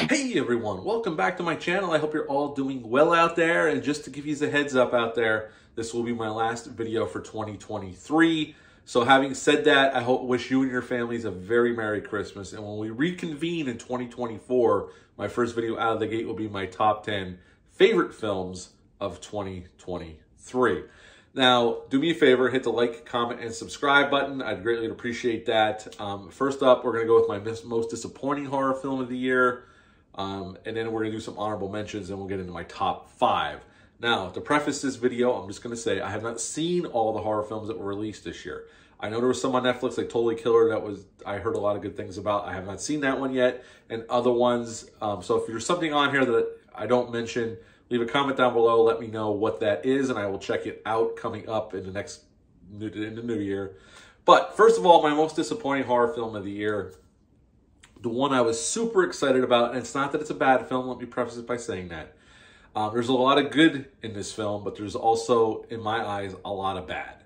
Hey everyone, welcome back to my channel. I hope you're all doing well out there. And just to give you a heads up out there, this will be my last video for 2023. So having said that, I wish you and your families a very Merry Christmas. And when we reconvene in 2024, my first video out of the gate will be my top 10 favorite films of 2023. Now, do me a favor, hit the like, comment, and subscribe button. I'd greatly appreciate that. First up, we're going to go with my most disappointing horror film of the year. And then we're going to do some honorable mentions, and we'll get into my top 5. Now, to preface this video, I'm just going to say I have not seen all the horror films that were released this year. I know there was some on Netflix, like Totally Killer, I heard a lot of good things about. I have not seen that one yet, and other ones. So if there's something on here that I don't mention, leave a comment down below. Let me know what that is, and I will check it out coming up in the new year. But first of all, my most disappointing horror film of the year, the one I was super excited about, and it's not that it's a bad film. Let me preface it by saying that. There's a lot of good in this film, but there's also, in my eyes, a lot of bad.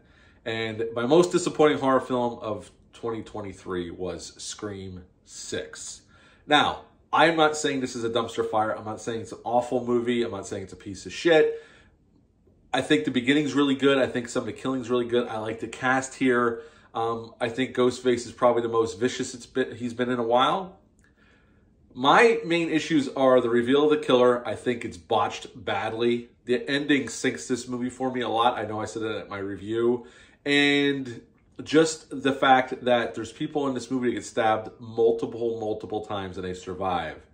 And my most disappointing horror film of 2023 was Scream 6. Now, I'm not saying this is a dumpster fire. I'm not saying it's an awful movie. I'm not saying it's a piece of shit. I think the beginning's really good. I think some of the killing's really good. I like the cast here. I think Ghostface is probably the most vicious he's been in a while. My main issues are the reveal of the killer. I think it's botched badly. The ending sinks this movie for me a lot. I know I said that at my review. And just the fact that there's people in this movie that get stabbed multiple times and they survive.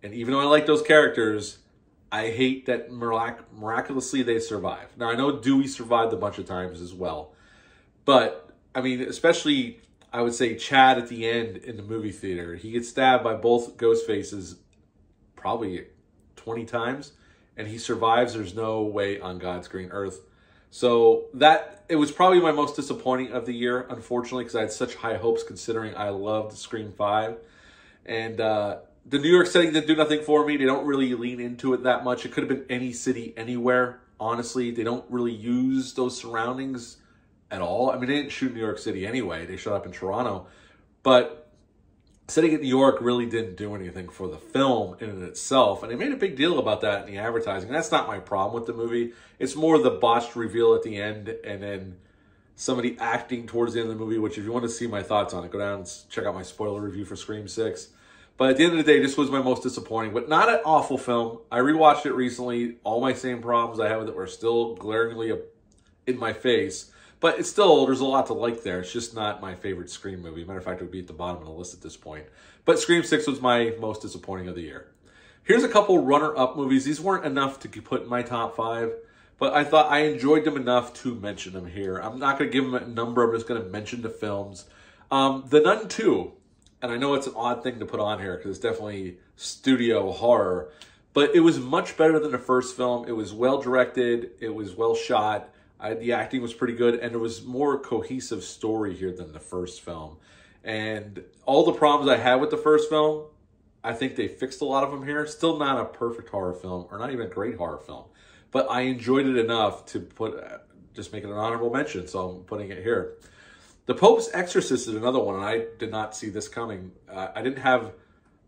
And even though I like those characters, I hate that miraculously they survive. Now, I know Dewey survived a bunch of times as well. But, I mean, especially, I would say Chad at the end in the movie theater. He gets stabbed by both Ghostfaces probably 20 times. And he survives. There's no way on God's green earth. So it was probably my most disappointing of the year, unfortunately, because I had such high hopes considering I loved Scream 5. And the New York setting didn't do nothing for me. They don't really lean into it that much. It could have been any city, anywhere, honestly. They don't really use those surroundings at all. I mean, they didn't shoot New York City anyway. They shot up in Toronto. But setting it in New York really didn't do anything for the film in and itself. And they made a big deal about that in the advertising. And that's not my problem with the movie. It's more the botched reveal at the end and then somebody acting towards the end of the movie, which if you want to see my thoughts on it, go down and check out my spoiler review for Scream 6. But at the end of the day, this was my most disappointing, but not an awful film. I rewatched it recently. All my same problems I had with it were still glaringly in my face. But it's still, there's a lot to like there. It's just not my favorite Scream movie. Matter of fact, it would be at the bottom of the list at this point. But Scream 6 was my most disappointing of the year. Here's a couple runner-up movies. These weren't enough to put in my top 5. But I thought I enjoyed them enough to mention them here. I'm not going to give them a number. I'm just going to mention the films. The Nun 2. And I know it's an odd thing to put on here because it's definitely studio horror. But it was much better than the first film. It was well-directed. It was well shot. The acting was pretty good, and there was more cohesive story here than the first film. And all the problems I had with the first film, I think they fixed a lot of them here. Still not a perfect horror film, or not even a great horror film. But I enjoyed it enough to just make it an honorable mention, so I'm putting it here. The Pope's Exorcist is another one, and I did not see this coming. I didn't have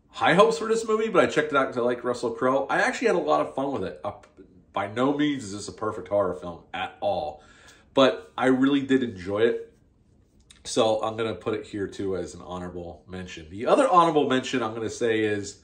high hopes for this movie, but I checked it out because I like Russell Crowe. I actually had a lot of fun with it. By no means is this a perfect horror film at all, but I really did enjoy it. So I'm going to put it here too as an honorable mention. The other honorable mention I'm going to say is,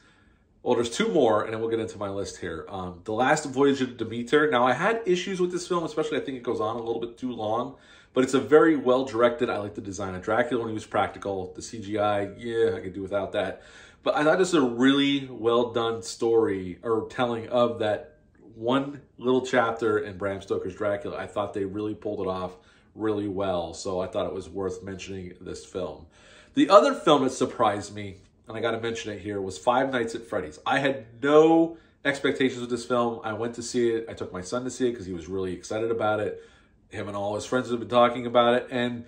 well, there's 2 more, and then we'll get into my list here. The Last Voyage of Demeter. Now, I had issues with this film, especially I think it goes on a little bit too long, but it's a very well-directed. I like the design of Dracula when he was practical. The CGI, yeah, I could do without that. But I thought this was a really well-done story or telling of that one little chapter in Bram Stoker's Dracula. I thought they really pulled it off really well, so I thought it was worth mentioning this film. The other film that surprised me, and I got to mention it here, was Five Nights at Freddy's. I had no expectations with this film. I went to see it. I took my son to see it because he was really excited about it. Him and all his friends have been talking about it, and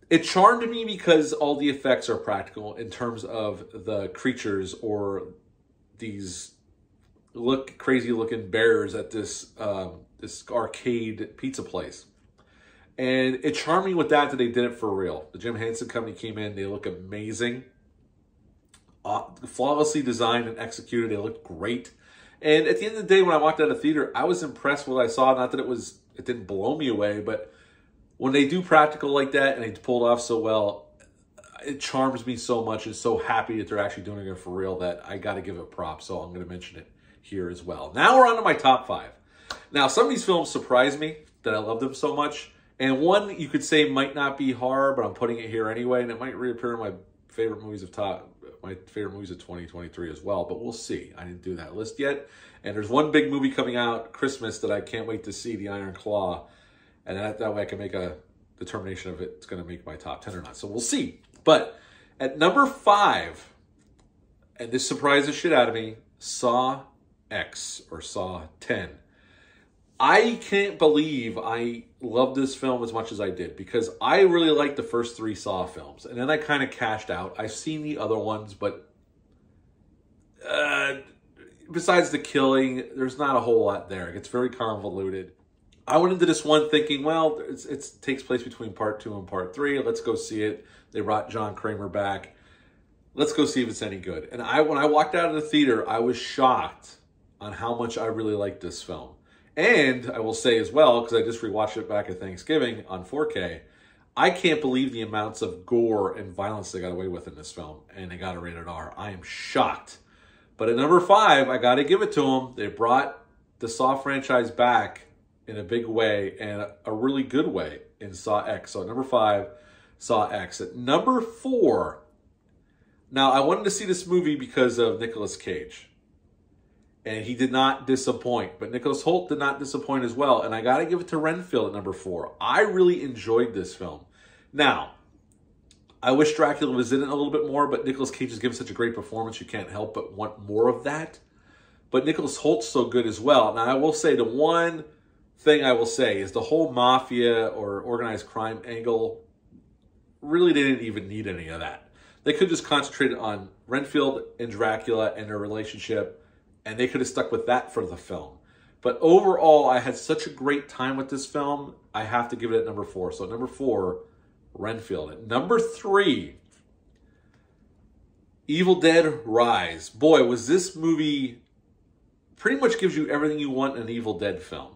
it charmed me because all the effects are practical in terms of the creatures or these crazy looking bears at this this arcade pizza place. And it charmed me with that they did it for real. The Jim Henson Company came in. They look amazing. Flawlessly designed and executed. They looked great. And at the end of the day, when I walked out of the theater, I was impressed with what I saw. Not that it didn't blow me away, but when they do practical like that and they pull it off so well, it charms me so much. And so happy that they're actually doing it for real that I got to give it props. So I'm going to mention it here as well. Now we're on to my top 5. Now, some of these films surprise me that I love them so much. And one you could say might not be horror, but I'm putting it here anyway. And it might reappear in my favorite movies of 2023 as well. But we'll see. I didn't do that list yet. And there's one big movie coming out Christmas that I can't wait to see, The Iron Claw. And that way I can make a determination if it's going to make my top 10 or not. So we'll see. But at number 5, and this surprised the shit out of me, Saw X, or Saw 10. I can't believe I loved this film as much as I did, because I really liked the first 3 Saw films. And then I kind of cashed out. I've seen the other ones, but besides the killing, there's not a whole lot there. It gets very convoluted. I went into this one thinking, well, it takes place between part 2 and part 3. Let's go see it. They brought John Kramer back. Let's go see if it's any good. And when I walked out of the theater, I was shocked on how much I really liked this film. And I will say as well, because I just rewatched it back at Thanksgiving on 4K, I can't believe the amounts of gore and violence they got away with in this film. And they got a rated R. I am shocked. But at number 5, I got to give it to them. They brought the Saw franchise back in a big way and a really good way in Saw X. So at number 5, Saw X. At number 4, now I wanted to see this movie because of Nicolas Cage. And he did not disappoint. But Nicholas Hoult did not disappoint as well. And I got to give it to Renfield at number 4. I really enjoyed this film. Now, I wish Dracula was in it a little bit more, but Nicolas Cage has given such a great performance, you can't help but want more of that. But Nicholas Holt's so good as well. Now, I will say the one thing I will say is the whole mafia or organized crime angle, really they didn't even need any of that. They could just concentrate on Renfield and Dracula and their relationship, and they could have stuck with that for the film. But overall, I had such a great time with this film, I have to give it at number 4. So at number 4, Renfield. At number 3, Evil Dead Rise. Boy, was this movie pretty much gives you everything you want in an Evil Dead film.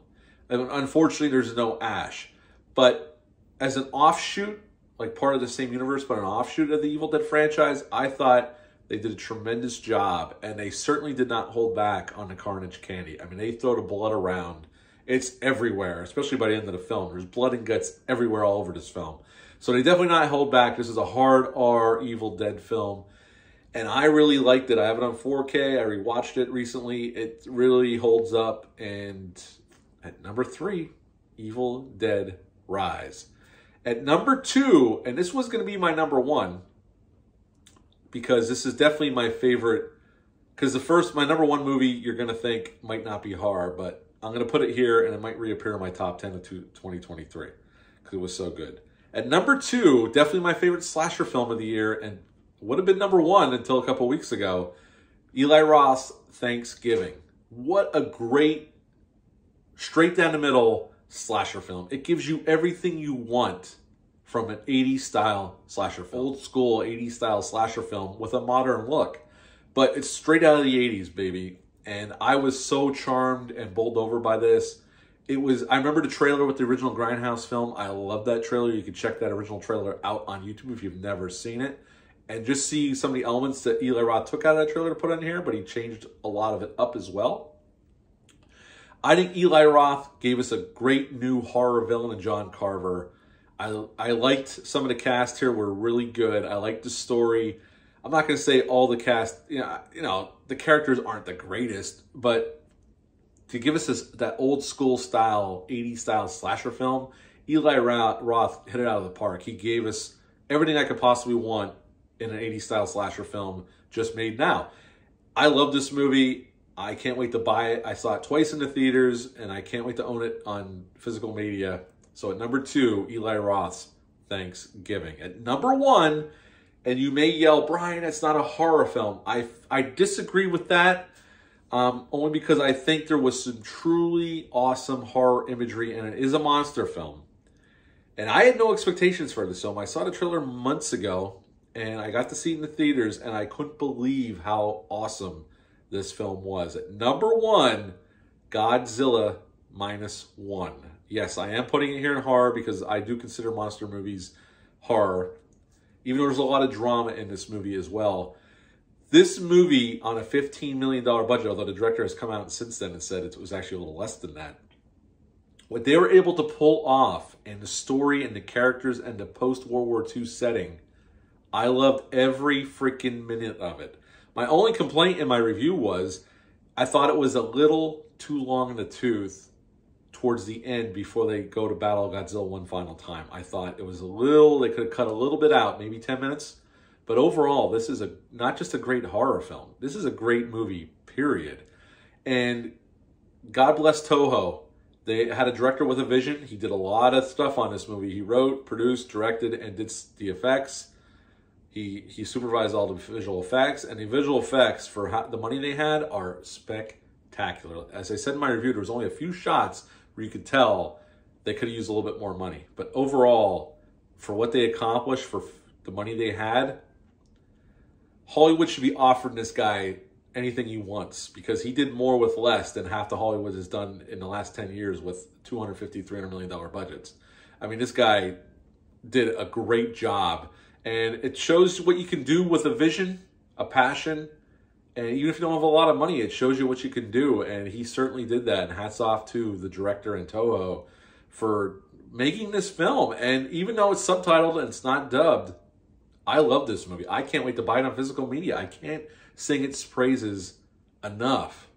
And unfortunately, there's no Ash. But as an offshoot, like part of the same universe, but an offshoot of the Evil Dead franchise, I thought they did a tremendous job. And they certainly did not hold back on the carnage candy. I mean, they throw the blood around. It's everywhere, especially by the end of the film. There's blood and guts everywhere all over this film. So they definitely not hold back. This is a hard R Evil Dead film. And I really liked it. I have it on 4K. I rewatched it recently. It really holds up. And at number 3, Evil Dead Rise. At number 2, and this was going to be my number 1, because this is definitely my favorite, because my number 1 movie you're going to think might not be horror, but I'm going to put it here and it might reappear in my top 10 of 2023 because it was so good. At number 2, definitely my favorite slasher film of the year, and would have been number 1 until a couple weeks ago, Eli Roth's Thanksgiving. What a great, straight down the middle slasher film. It gives you everything you want from an 80s style slasher film. Old school 80s style slasher film with a modern look. But it's straight out of the 80s, baby. And I was so charmed and bowled over by this. I remember the trailer with the original Grindhouse film. I love that trailer. You can check that original trailer out on YouTube if you've never seen it. And just see some of the elements that Eli Roth took out of that trailer to put in here, but he changed a lot of it up as well. I think Eli Roth gave us a great new horror villain in John Carver. I liked some of the cast here were really good. I liked the story. I'm not going to say all the cast, you know, the characters aren't the greatest, but to give us that old school style, 80s style slasher film, Eli Roth hit it out of the park. He gave us everything I could possibly want in an 80s style slasher film just made now. I love this movie. I can't wait to buy it. I saw it twice in the theaters, and I can't wait to own it on physical media. So at number 2, Eli Roth's Thanksgiving. At number 1, and you may yell, Brian, it's not a horror film. I disagree with that, only because I think there was some truly awesome horror imagery, and it is a monster film. And I had no expectations for this film. I saw the trailer months ago, and I got to see it in the theaters, and I couldn't believe how awesome this film was. At number 1, Godzilla -1. Yes, I am putting it here in horror because I do consider monster movies horror, even though there's a lot of drama in this movie as well. This movie, on a $15 million budget, although the director has come out since then and said it was actually a little less than that, what they were able to pull off, and the story and the characters and the post-World War II setting, I loved every freaking minute of it. My only complaint in my review was I thought it was a little too long in the tooth towards the end before they go to battle Godzilla one final time. I thought it was they could have cut a little bit out, maybe 10 minutes. But overall, this is not just a great horror film. This is a great movie, period. And God bless Toho. They had a director with a vision. He did a lot of stuff on this movie. He wrote, produced, directed, and did the effects. He supervised all the visual effects. And the visual effects, for the money they had, are spectacular. As I said in my review, there was only a few shots where you could tell they could have used a little bit more money. But overall, for what they accomplished, for the money they had, Hollywood should be offering this guy anything he wants, because he did more with less than half the Hollywood has done in the last 10 years with $250, $300 million budgets. I mean, this guy did a great job, and it shows what you can do with a vision, a passion, and even if you don't have a lot of money, it shows you what you can do, and he certainly did that, and hats off to the director and Toho for making this film. And even though it's subtitled and it's not dubbed, I love this movie. I can't wait to buy it on physical media. I can't sing its praises enough.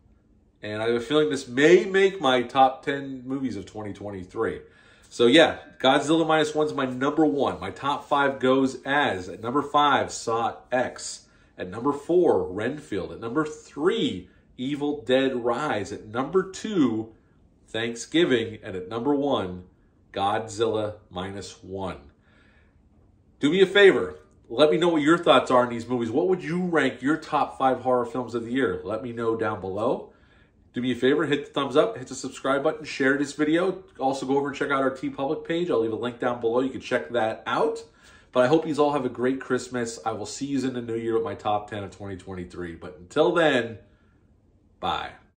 And I have a feeling this may make my top 10 movies of 2023. So yeah, Godzilla -1 is my number 1. My top 5 goes as, at number 5, Saw X. At number 4, Renfield. At number 3, Evil Dead Rise. At number 2, Thanksgiving. And at number 1, Godzilla -1. Do me a favor. Let me know what your thoughts are on these movies. What would you rank your top 5 horror films of the year? Let me know down below. Do me a favor, hit the thumbs up, hit the subscribe button, share this video. Also go over and check out our TeePublic page. I'll leave a link down below. You can check that out. But I hope you all have a great Christmas. I will see you in the new year with my top 10 of 2023. But until then, bye.